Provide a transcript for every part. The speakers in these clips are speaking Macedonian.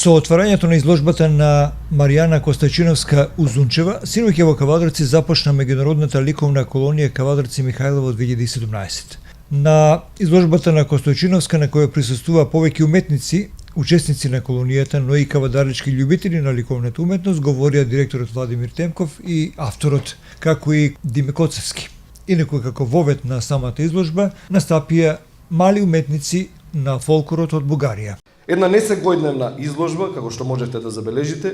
Со отварањето на изложбата на Маријана Костачиновска Узунчева, синоќа во Кавадарци започна меѓународната ликовна колонија Кавадарци Михајлово 2017. На изложбата на Костачиновска, на која присуствува повеќе уметници, учесници на колонијата, но и кавадарички љубители на ликовната уметност, говорија директорот Владимир Темков и авторот, како и Диме Коцевски. Инаку како вовет на самата изложба настапија мали уметници на фолклорот од Бугарија. Една несекојдневна изложба, како што можете да забележите,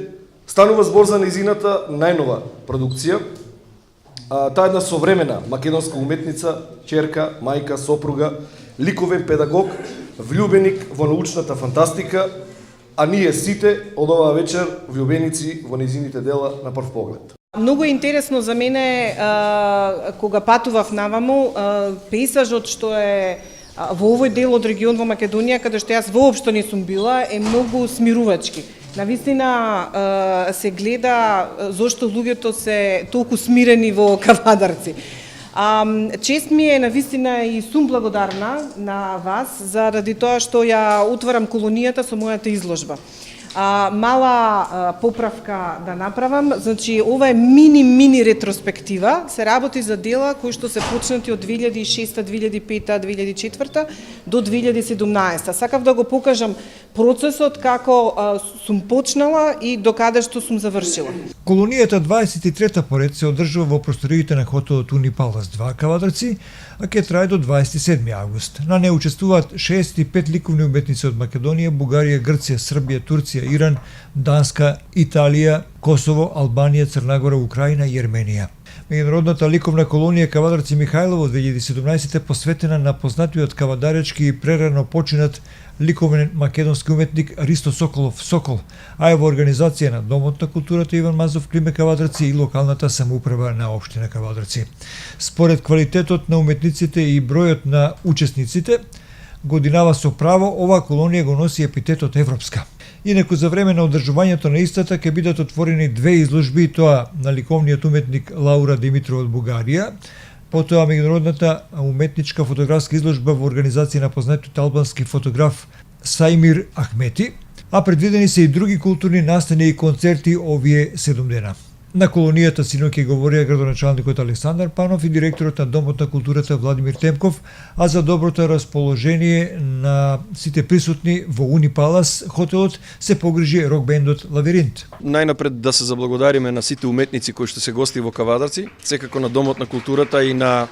станува збор за нејзината најнова продукција. Таа е една современа македонска уметница, ќерка, мајка, сопруга, ликовен педагог, влюбеник во научната фантастика, а ние сите од оваа вечер влюбеници во нејзините дела на прв поглед. Многу е интересно за мене кога патував наваму, пейзажот што е во овој дел од регион во Македонија, каде што јас воопшто не сум била, е многу смирувачки. Навистина се гледа зошто луѓето се толку смирени во Кавадарци. Чест ми е навистина и сум благодарна на вас заради тоа што ја отварам колонијата со мојата изложба. Мала поправка да направам, значи ова е мини ретроспектива, се работи за дела кои што се почнати од 2006, 2005, 2004 до 2017. Сакав да го покажам процесот како сум почнала и до каде што сум завршила. Колонијата 23-та поред се одржува во просториите на хотелот Унипалас 2 Кавадарци, а ќе трае до 27 август. На неја учествуваат 65 ликовни уметници од Македонија, Бугарија, Грција, Србија, Турција, Иран, Данска, Италија, Косово, Албанија, Црнагора, Украина и Ерменија. Меѓународната ликовна колонија Кавадарци Михајлово 2017 е посветена на познатиот кавадаречки и прерано починат ликовен македонски уметник Ристо Соколов Сокол, а е во организација на Домот на културата Иван Мазов Климе Кавадарци и локалната самоуправа на општина Кавадарци. Според квалитетот на уметниците и бројот на учесниците, годинава со право оваа колонија го носи епитетот европска. Инаку за време на одржувањето на истата ќе бидат отворени две изложби, тоа на ликовниот уметник Лаура Димитрова од Бугарија, потоа меѓународната уметничка фотографска изложба во организација на познатиот албански фотограф Сајмир Ахмети, а предвидени се и други културни настани и концерти овие 7 дена. На колонијата синоќа говорија градоначалникот Александар Панов и директорот на Домот на културата Владимир Темков, а за доброто расположение на сите присутни во Унипалас хотелот се погрижи рок-бендот Лавиринт. Најнапред да се заблагодариме на сите уметници кои што се гости во Кавадарци, секако на Домот на културата и на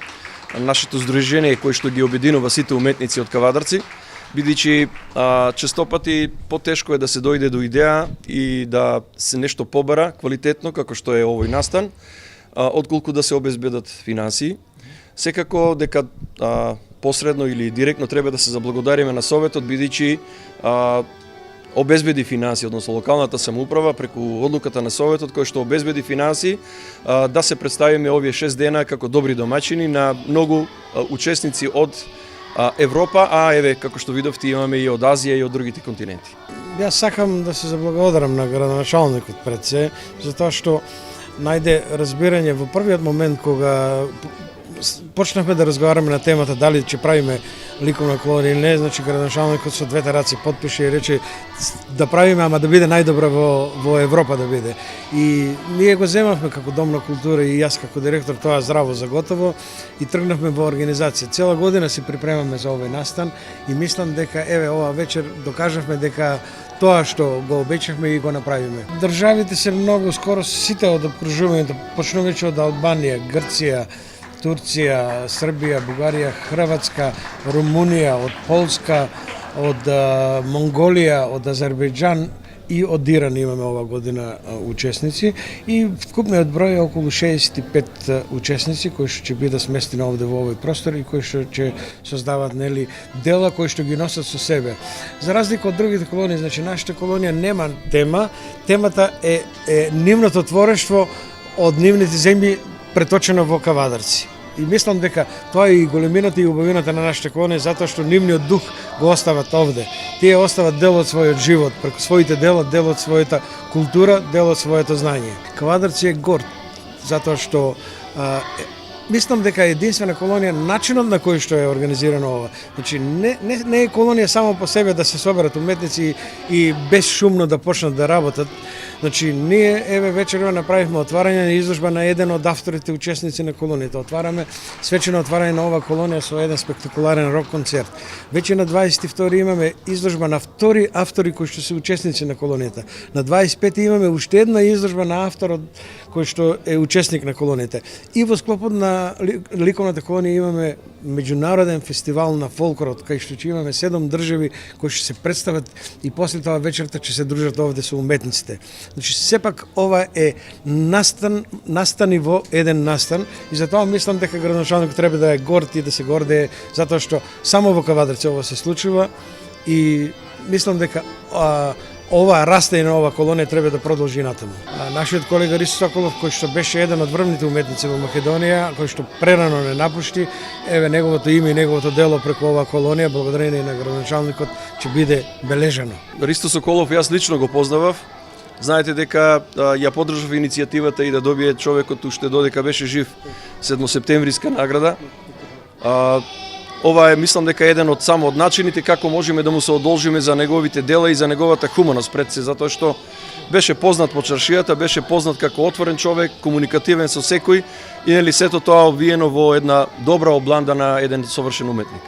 нашето здружение кој што ги обединува сите уметници од Кавадарци, бидејќи честопати потешко е да се дојде до идеја и да се нешто побара квалитетно како што е овој настан, отколку да се обезбедат финансии. Секако дека посредно или директно треба да се заблагодариме на Советот, бидејќи обезбеди финансии, односно локалната самоуправа преку одлуката на Советот кој што обезбеди финансии да се представиме овие 6 дена како добри домаќини на многу учесници од Европа, а еве како што видовте имаме и од Азија и од другите континенти. Јас сакам да се заблагодарам на градоначалникот пред се, затоа што најде разбирање во првиот момент кога почнавме да разговараме на темата дали ќе правиме ликовна колонија или не, значи градоначалникот со двете раце потпише и рече да правиме, ама да биде најдобра во Европа да биде. И ние го земавме како Дом на култура и јас како директор тоа здраво за готово и тргнавме во организација. Цела година се припремаме за овој настан и мислам дека еве ова вечер докажавме дека тоа што го обечавме и го направиме. Државите се многу скоро сите од окружувањето, почнувајќи од Албанија, Грција, Турција, Србија, Бугарија, Хрватска, Румунија, од Полска, од Монголија, од Азербејџан и од Иран имаме ова година учесници и вкупниот број е околу 65 учесници кои што ќе бидат сместени овде во овој простор и кои што ќе создават нели дела кои што ги носат со себе. За разлика од другите колонии, значи нашата колонија нема тема, темата е нивното творештво од нивните земји преточено во Кавадарци. И мислам дека тоа е и големината и убавината на нашата колонија, затоа што нивниот дух го остават овде. Тие остават дел од својот живот, преку своите дела, дел од својата култура, дел од своето знаење. Кавадарци е горд, затоа што мислам дека е единствена колонија начинот на кој што е организирано ова. Значи не е колонија само по себе да се соберат уметници и безшумно да почнат да работат. Значи ние еве вечерва направивме отварање на изложба на еден од авторите учесници на колонијата. Отвараме свечено отварање на ова колонија со еден спектакуларен рок концерт. Веќе на 22 имаме изложба на втори автори кои што се учесници на колонијата. На 25 имаме уште една изложба на авторот кој што е учесник на колонијата. И во склопот на ликовната колонија имаме меѓународен фестивал на фолклорот, кај што ќе имаме 7 држави кои ќе се представат и после тоа вечерта ќе се дружат овде со уметниците. Значи сепак ова е настани во еден настан и затоа мислам дека градоначалникот треба да е горд и да се гордее затоа што само во Кавадарци ова се случува и мислам дека ова растење на ова колонија треба да продолжи натаму. Нашиот колега Ристо Соколов, кој што беше еден од врвните уметници во Македонија, кој што прерано не напушти, еве неговото име и неговото дело преку оваа колонија, благодарение на градоначалникот, ќе биде бележено. Ристо Соколов јас лично го познавав. Знаете дека ја поддржав иницијативата и да добие човекот уште додека беше жив 7 септемвриска награда. Ова е, мислам дека еден од само од начините како можеме да му се одолжиме за неговите дела и за неговата хуманост пред се, затоа што беше познат по чаршијата, беше познат како отворен човек, комуникативен со секој и нели сето тоа обвиено во една добра обланда на еден совршен уметник.